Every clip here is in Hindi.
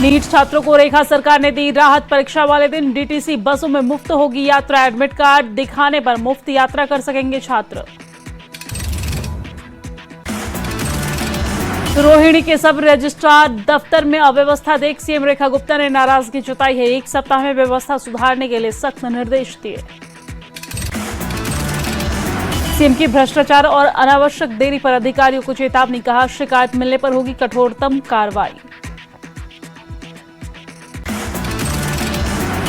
नीट छात्रों को रेखा सरकार ने दी राहत। परीक्षा वाले दिन डीटीसी बसों में मुफ्त होगी यात्रा। एडमिट कार्ड दिखाने पर मुफ्त यात्रा कर सकेंगे छात्र। रोहिणी के सब रजिस्ट्रार दफ्तर में अव्यवस्था देख सीएम रेखा गुप्ता ने नाराजगी जताई है। एक सप्ताह में व्यवस्था सुधारने के लिए सख्त निर्देश दिए। सीएम की भ्रष्टाचार और अनावश्यक देरी पर अधिकारियों को चेतावनी, कहा शिकायत मिलने पर होगी कठोरतम कार्रवाई।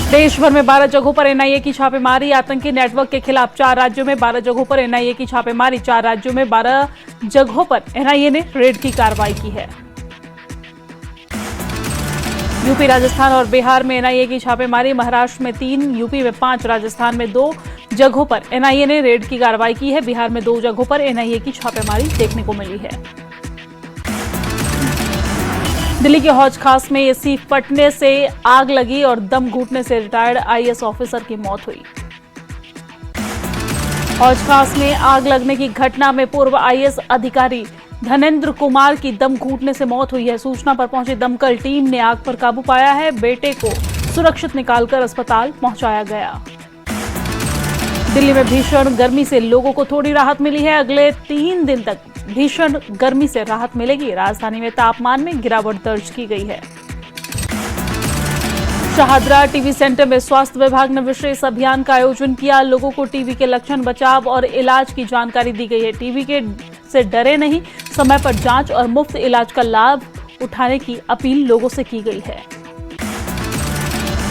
देश भर में 12 जगहों पर एनआईए की छापेमारी। आतंकी नेटवर्क के खिलाफ 4 राज्यों में 12 जगहों पर एनआईए की छापेमारी। 4 राज्यों में 12 जगहों पर एनआईए ने रेड की कार्रवाई की है। यूपी, राजस्थान और बिहार में एनआईए की छापेमारी। महाराष्ट्र में 3, यूपी में 5, राजस्थान में 2 जगहों पर एनआईए ने रेड की कार्रवाई की है। बिहार में 2 जगहों पर एनआईए की छापेमारी देखने को मिली है। दिल्ली के हौज खास में एसी फटने से आग लगी और दम घुटने से रिटायर्ड आईएएस ऑफिसर की मौत हुई। हौज खास में आग लगने की घटना में पूर्व आईएएस अधिकारी धनेंद्र कुमार की दम घुटने से मौत हुई है। सूचना पर पहुंची दमकल टीम ने आग पर काबू पाया है। बेटे को सुरक्षित निकालकर अस्पताल पहुंचाया गया। दिल्ली में भीषण गर्मी से लोगों को थोड़ी राहत मिली है। अगले 3 दिन तक भीषण गर्मी से राहत मिलेगी। राजधानी में तापमान में गिरावट दर्ज की गई है। शाहदरा टीबी सेंटर में स्वास्थ्य विभाग ने विशेष अभियान का आयोजन किया। लोगों को टीबी के लक्षण, बचाव और इलाज की जानकारी दी गई है। टीबी से डरे नहीं, समय पर जांच और मुफ्त इलाज का लाभ उठाने की अपील लोगों से की गई है।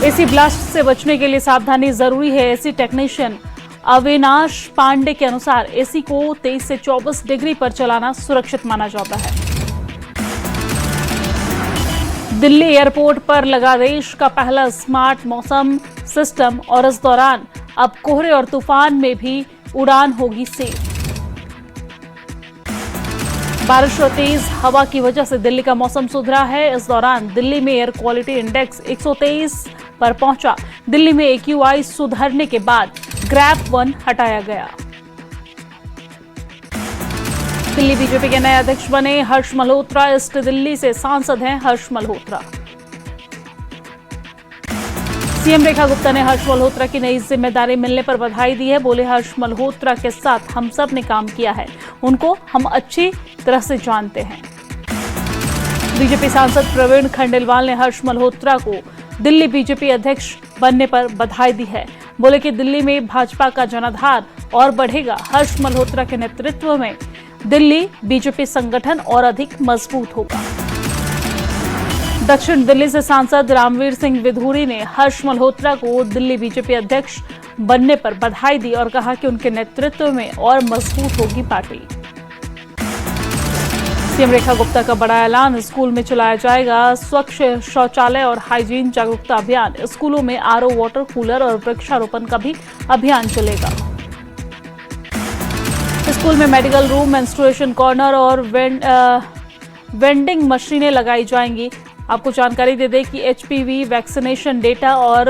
एसी ब्लास्ट से बचने के लिए सावधानी जरूरी है। एसी टेक्नीशियन अविनाश पांडे के अनुसार एसी को 23 से 24 डिग्री पर चलाना सुरक्षित माना जाता है। दिल्ली एयरपोर्ट पर लगा देश का पहला स्मार्ट मौसम सिस्टम और इस दौरान अब कोहरे और तूफान में भी उड़ान होगी सेफ। बारिश और तेज हवा की वजह से दिल्ली का मौसम सुधरा है। इस दौरान दिल्ली में एयर क्वालिटी इंडेक्स 123 पर पहुंचा। दिल्ली में एक्यूआई सुधरने के बाद ग्रैप 1 हटाया गया। दिल्ली बीजेपी के नए अध्यक्ष बने हर्ष मल्होत्रा। ईस्ट दिल्ली से सांसद हैं हर्ष मल्होत्रा। सीएम रेखा गुप्ता ने हर्ष मल्होत्रा की नई जिम्मेदारी मिलने पर बधाई दी है। बोले हर्ष मल्होत्रा के साथ हम सब ने काम किया है, उनको हम अच्छी तरह से जानते हैं। बीजेपी सांसद प्रवीण खंडेलवाल ने हर्ष मल्होत्रा को दिल्ली बीजेपी अध्यक्ष बनने पर बधाई दी है। बोले कि दिल्ली में भाजपा का जनाधार और बढ़ेगा। हर्ष मल्होत्रा के नेतृत्व में दिल्ली बीजेपी संगठन और अधिक मजबूत होगा। दक्षिण दिल्ली से सांसद रामवीर सिंह विधूरी ने हर्ष मल्होत्रा को दिल्ली बीजेपी अध्यक्ष बनने पर बधाई दी और कहा कि उनके नेतृत्व में और मजबूत होगी पार्टी। सीएम रेखा गुप्ता का बड़ा ऐलान, स्कूल में चलाया जाएगा स्वच्छ शौचालय और हाइजीन जागरूकता अभियान। स्कूलों में आरओ वाटर कूलर और वृक्षारोपण का भी अभियान चलेगा। स्कूल में मेडिकल रूम, मेंस्ट्रुएशन कॉर्नर और वेंडिंग मशीनें लगाई जाएंगी। आपको जानकारी दे दें कि एचपीवी वैक्सीनेशन डेटा और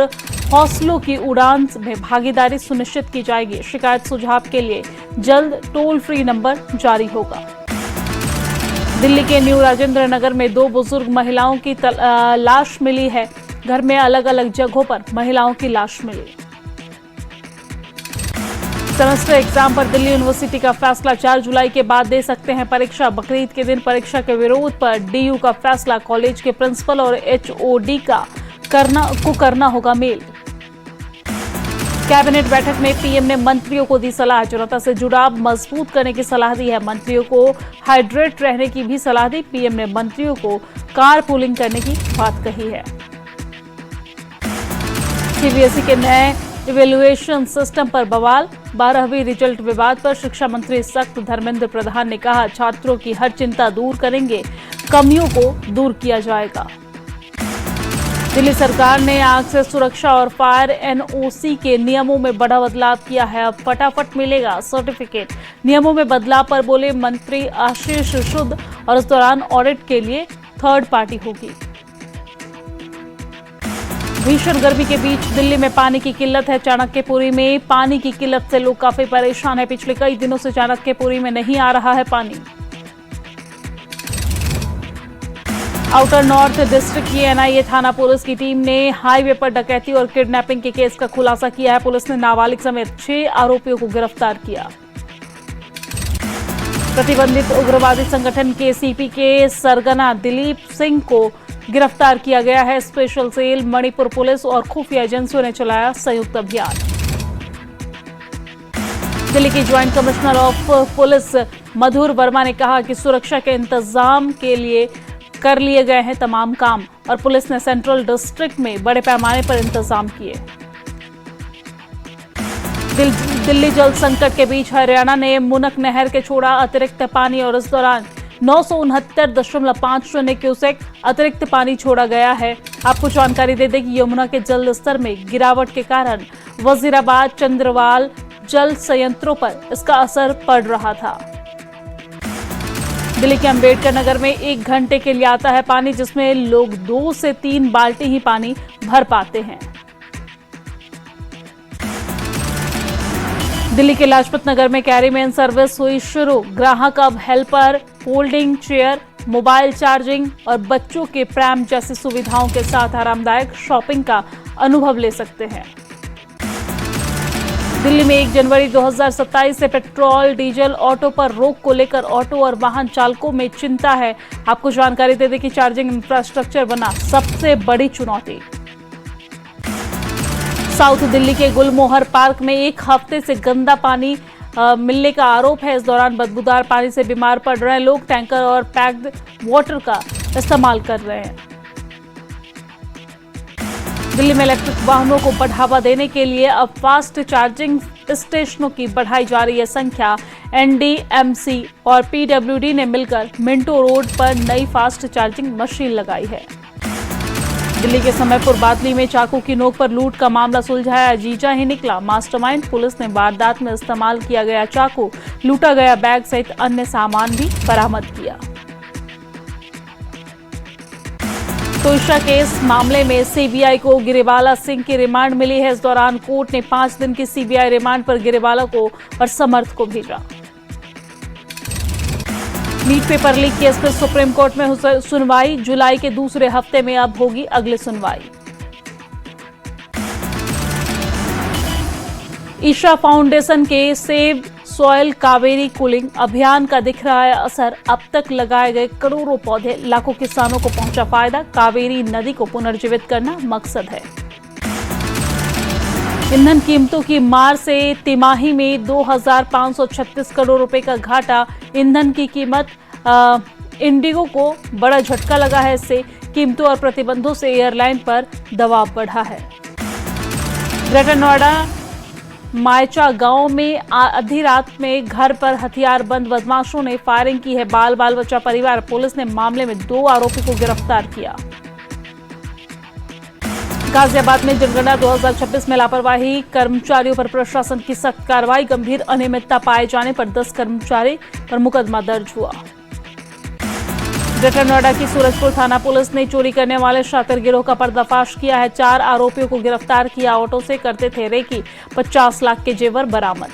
हौसलों की उड़ान में भागीदारी सुनिश्चित की जाएगी। शिकायत सुझाव के लिए जल्द टोल फ्री नंबर जारी होगा। दिल्ली के न्यू राजेंद्र नगर में 2 बुजुर्ग महिलाओं की लाश मिली है। घर में अलग अलग जगहों पर महिलाओं की लाश मिली। सेमेस्टर एग्जाम पर दिल्ली यूनिवर्सिटी का फैसला, 4 जुलाई के बाद दे सकते हैं परीक्षा। बकरीद के दिन परीक्षा के विरोध पर डीयू का फैसला, कॉलेज के प्रिंसिपल और एचओडी का करना होगा मेल। कैबिनेट बैठक में पीएम ने मंत्रियों को दी सलाह, जनता से जुड़ाव मजबूत करने की सलाह दी है। मंत्रियों को हाइड्रेट रहने की भी सलाह दी। पीएम ने मंत्रियों को कार पूलिंग करने की बात कही है। सीबीएसई के नए इवैल्यूएशन सिस्टम पर बवाल, 12वीं रिजल्ट विवाद पर शिक्षा मंत्री सख्त। धर्मेंद्र प्रधान ने कहा छात्रों की हर चिंता दूर करेंगे, कमियों को दूर किया जाएगा। दिल्ली सरकार ने आग से सुरक्षा और फायर एनओसी के नियमों में बड़ा बदलाव किया है। अब फटाफट मिलेगा सर्टिफिकेट। नियमों में बदलाव पर बोले मंत्री आशीष शुद्ध और इस दौरान ऑडिट के लिए थर्ड पार्टी होगी। भीषण गर्मी के बीच दिल्ली में पानी की किल्लत है। चाणक्यपुरी में पानी की किल्लत से लोग काफी परेशान है। पिछले कई दिनों से चाणक्यपुरी में नहीं आ रहा है पानी। आउटर नॉर्थ डिस्ट्रिक्ट की एनआईए थाना पुलिस की टीम ने हाईवे पर डकैती और किडनैपिंग के केस का खुलासा किया है। पुलिस ने नाबालिग समेत 6 आरोपियों को गिरफ्तार किया। प्रतिबंधित उग्रवादी संगठन के सीपी के सरगना दिलीप सिंह को गिरफ्तार किया गया है। स्पेशल सेल, मणिपुर पुलिस और खुफिया एजेंसियों ने चलाया संयुक्त अभियान। दिल्ली की ज्वाइंट कमिश्नर ऑफ पुलिस मधुर वर्मा ने कहा कि सुरक्षा के इंतजाम के लिए कर लिए गए हैं तमाम काम और पुलिस ने सेंट्रल डिस्ट्रिक्ट में बड़े पैमाने पर इंतजाम किए। दिल्ली जल संकट के बीच हरियाणा ने मुनक नहर के छोड़ा अतिरिक्त पानी और इस दौरान 969.50 क्यूसेक अतिरिक्त पानी छोड़ा गया है। आपको जानकारी दे दें कि यमुना के जल स्तर में गिरावट के कारण वजीराबाद, चंद्रवाल जल संयंत्रों पर इसका असर पड़ रहा था। दिल्ली के अंबेडकर नगर में 1 घंटे के लिए आता है पानी, जिसमें लोग 2 से 3 बाल्टी ही पानी भर पाते हैं। दिल्ली के लाजपत नगर में कैरीमैन सर्विस हुई शुरू। ग्राहक अब helper, folding chair, mobile charging और बच्चों के प्रैम जैसी सुविधाओं के साथ आरामदायक शॉपिंग का अनुभव ले सकते हैं। दिल्ली में 1 जनवरी 2027 से पेट्रोल, डीजल, ऑटो पर रोक को लेकर ऑटो और वाहन चालकों में चिंता है। आपको जानकारी दे दें कि चार्जिंग इंफ्रास्ट्रक्चर बना सबसे बड़ी चुनौती। साउथ दिल्ली के गुलमोहर पार्क में 1 हफ्ते से गंदा पानी मिलने का आरोप है। इस दौरान बदबूदार पानी से बीमार पड़ रहे हैं लोग। टैंकर और पैक्ड वाटर का इस्तेमाल कर रहे हैं। दिल्ली में इलेक्ट्रिक वाहनों को बढ़ावा देने के लिए अब फास्ट चार्जिंग स्टेशनों की बढ़ाई जा रही है संख्या। एनडीएमसी और पीडब्ल्यूडी ने मिलकर मिंटो रोड पर नई फास्ट चार्जिंग मशीन लगाई है। दिल्ली के समयपुर बादली में चाकू की नोक पर लूट का मामला सुलझाया जीजा ही निकला मास्टरमाइंड। पुलिस ने वारदात में इस्तेमाल किया गया चाकू, लूटा गया बैग सहित अन्य सामान भी बरामद किया। तोइशा केस मामले में सीबीआई को गिरिवाला सिंह की रिमांड मिली है। इस दौरान कोर्ट ने 5 दिन की सीबीआई रिमांड पर गिरिवाला को और समर्थ को भेजा। नीट पेपर लीक केस में सुप्रीम कोर्ट में सुनवाई। जुलाई के दूसरे हफ्ते में अब होगी अगली सुनवाई। ईशा फाउंडेशन के सेव सॉइल कावेरी कूलिंग अभियान का दिख रहा है असर। अब तक लगाए गए करोड़ों पौधे, लाखों किसानों को पहुंचा फायदा। कावेरी नदी को पुनर्जीवित करना मकसद है। ईंधन कीमतों की मार से तिमाही में 2,536 करोड़ रुपए का घाटा। ईंधन की कीमत इंडिगो को बड़ा झटका लगा है। इससे कीमतों और प्रतिबंधों से एयरलाइन पर दबाव बढ़ा है। ग्रेटर नोएडा मायचा गांव में आधी रात में घर पर हथियार बंद बदमाशों ने फायरिंग की है। बाल बच्चा परिवार। पुलिस ने मामले में 2 आरोपी को गिरफ्तार किया। गाजियाबाद में जनगणना 2026 में लापरवाही कर्मचारियों पर प्रशासन की सख्त कार्रवाई। गंभीर अनियमितता पाए जाने पर 10 कर्मचारी पर मुकदमा दर्ज हुआ। ग्रेटर नोएडा की सूरजपुर थाना पुलिस ने चोरी करने वाले शातिर गिरोह का पर्दाफाश किया है। 4 आरोपियों को गिरफ्तार किया। ऑटो से करते थे रेकी। 50 लाख के जेवर बरामद।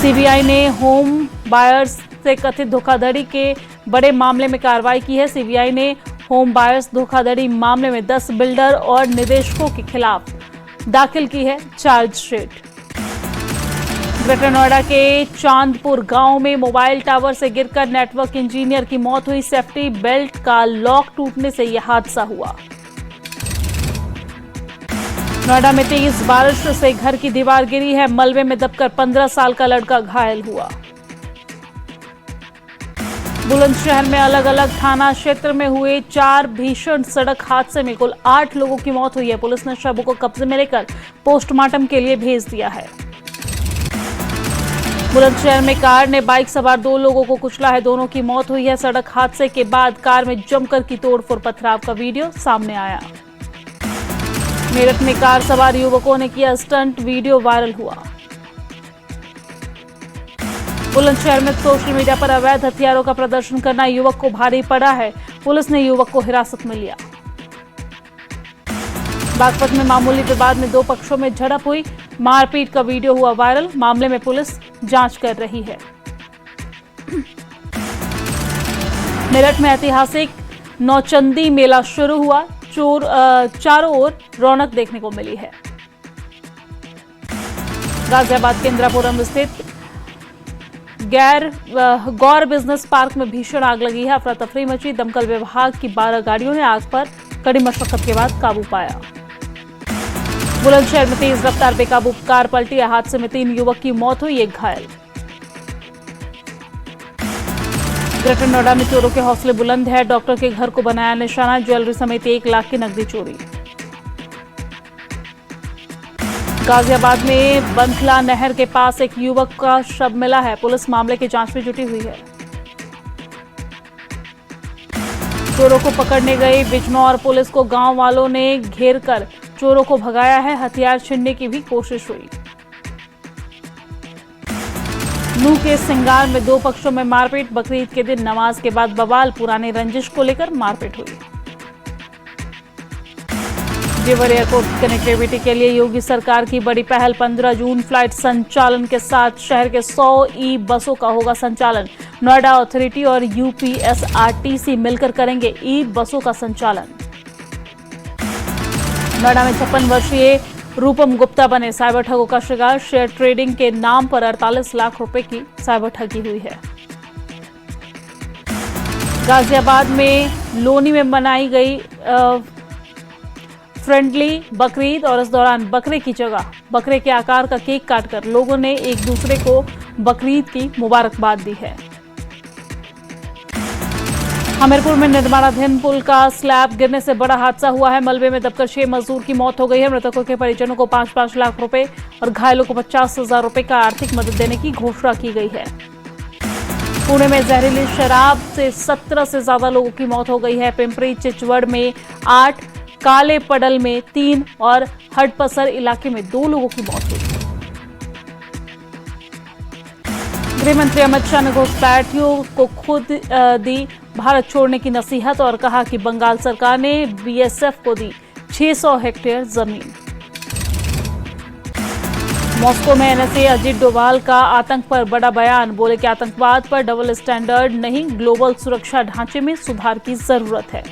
सीबीआई ने होम बायर्स से कथित धोखाधड़ी के बड़े मामले में कार्रवाई की है। सीबीआई ने होम बायर्स धोखाधड़ी मामले में 10 बिल्डर और निदेशकों के खिलाफ दाखिल की है चार्जशीट। ग्रेटर नोएडा के चांदपुर गांव में मोबाइल टावर से गिरकर नेटवर्क इंजीनियर की मौत हुई। सेफ्टी बेल्ट का लॉक टूटने से यह हादसा हुआ। नोएडा में तेज बारिश से घर की दीवार गिरी है। मलबे में दबकर 15 साल का लड़का घायल हुआ। बुलंदशहर में अलग अलग थाना क्षेत्र में हुए 4 भीषण सड़क हादसे में कुल 8 लोगों की मौत हुई है। पुलिस ने शवों को कब्जे में लेकर पोस्टमार्टम के लिए भेज दिया है। बुलंदशहर में कार ने बाइक सवार 2 लोगों को कुचला है। दोनों की मौत हुई है। सड़क हादसे के बाद कार में जमकर की तोड़फोड़ पथराव का वीडियो सामने आया। मेरठ में कार सवार युवकों ने किया स्टंट, वीडियो वायरल हुआ। बुलंदशहर में सोशल मीडिया पर अवैध हथियारों का प्रदर्शन करना युवक को भारी पड़ा है। पुलिस ने युवक को हिरासत में लिया। बागपत में मामूली विवाद में 2 पक्षों में झड़प हुई। मारपीट का वीडियो हुआ वायरल। मामले में पुलिस जांच कर रही है। मेरठ में ऐतिहासिक नौचंदी मेला शुरू हुआ। चारों ओर रौनक देखने को मिली है। गाजियाबाद के इंदिरापुरम स्थित गौर बिजनेस पार्क में भीषण आग लगी है। अफरा तफरी मची। दमकल विभाग की 12 गाड़ियों ने आग पर कड़ी मशक्कत के बाद काबू पाया। बुलंदशहर में तेज रफ्तार बेकाबू कार पलटी। हादसे में 3 युवक की मौत हुई, 1 घायल। ग्रेटर नोएडा में चोरों के हौसले बुलंद है। डॉक्टर के घर को बनाया निशाना। ज्वेलरी समेत 1 लाख की नकदी चोरी। गाजियाबाद में बंथला नहर के पास एक युवक का शव मिला है। पुलिस मामले की जांच में जुटी हुई है। चोरों को पकड़ने गई बिजनौर पुलिस को गांव वालों ने घेर कर चोरों को भगाया है। हथियार छीनने की भी कोशिश हुई। नूह के सिंगार में 2 पक्षों में मारपीट। बकरीद के दिन नमाज के बाद बवाल। पुरानी रंजिश को लेकर मारपीट हुई। जेवर एयरपोर्ट कनेक्टिविटी के लिए योगी सरकार की बड़ी पहल। 15 जून फ्लाइट संचालन के साथ शहर के 100 ई बसों का होगा संचालन। नोएडा अथॉरिटी और यूपीएसआरटीसी मिलकर करेंगे ई बसों का संचालन। नोएडा में 56 वर्षीय रूपम गुप्ता बने साइबर ठगों का शिकार। शेयर ट्रेडिंग के नाम पर 48 लाख रुपए की साइबर ठगी हुई है। गाजियाबाद में लोनी में मनाई गई फ्रेंडली बकरीद और इस दौरान बकरे की जगह बकरे के आकार का केक काटकर लोगों ने एक दूसरे को बकरीद की मुबारकबाद दी है। हमीरपुर में निर्माणाधीन पुल का स्लैब गिरने से बड़ा हादसा हुआ है। मलबे में दबकर 6 मजदूर की मौत हो गई है। मृतकों के परिजनों को 5-5 लाख रुपए और घायलों को 50,000 रुपए का आर्थिक मदद देने की घोषणा की गई है। पुणे में जहरीली शराब से 17 से ज्यादा लोगों की मौत हो गई है। पिंपरी चिचवड़ में 8, काले पडल में 3 और हडपसर इलाके में 2 लोगों की मौत हुई। गृह मंत्री अमित शाह ने घुसपैठियों को खुद दी भारत छोड़ने की नसीहत और कहा कि बंगाल सरकार ने बीएसएफ को दी 600 हेक्टेयर जमीन। मॉस्को में एनएसए अजीत डोभाल का आतंक पर बड़ा बयान। बोले कि आतंकवाद पर डबल स्टैंडर्ड नहीं, ग्लोबल सुरक्षा ढांचे में सुधार की जरूरत है।